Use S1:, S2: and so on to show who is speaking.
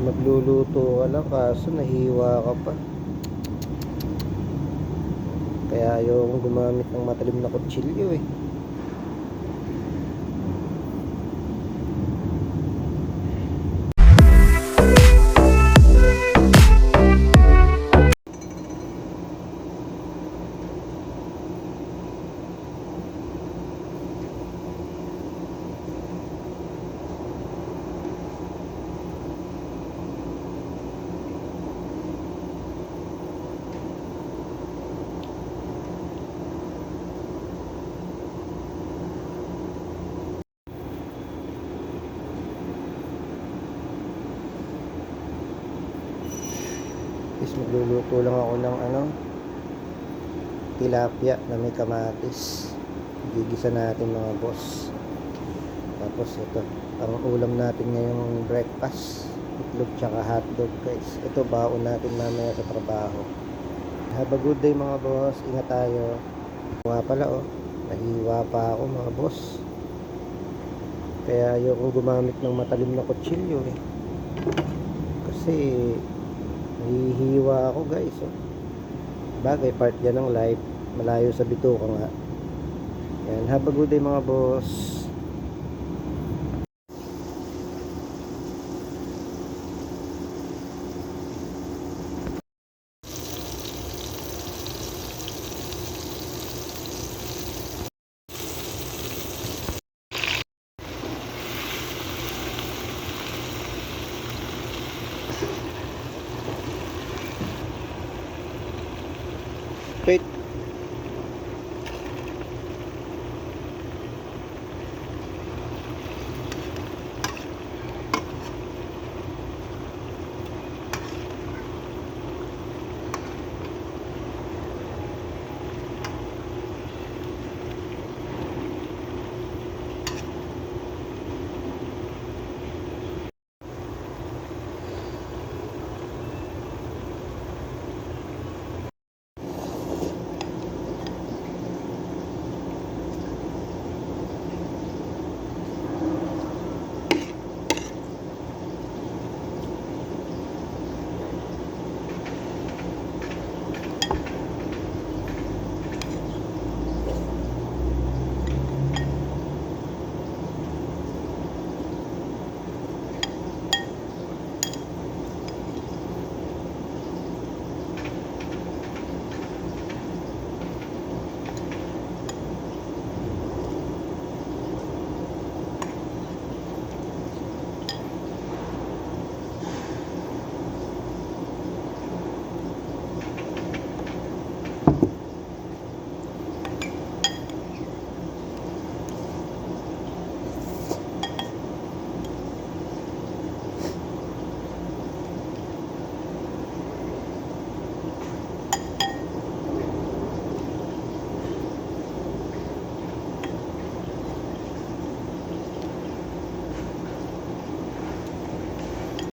S1: Nagluluto ka lang kaso nahiwa ka pa. Kaya ayaw kong gumamit ng matalim na kutsilyo eh. Is magluluto lang ako ng tilapia na may kamatis. Gigisa natin mga boss. Tapos ito, ang ulam natin ngayong breakfast, itlog tsaka hotdog guys. Ito baon natin mamaya sa trabaho. Have a good day mga boss. Ingat tayo. Nga pala nahiwa pa ako mga boss. Kaya ayokong gumamit ng matalim na kutsilyo eh. Kasi nahihiwa ako guys Bagay part yan ng live. Malayo sa bituka nga. Yan, have a good day mga boss. Wait.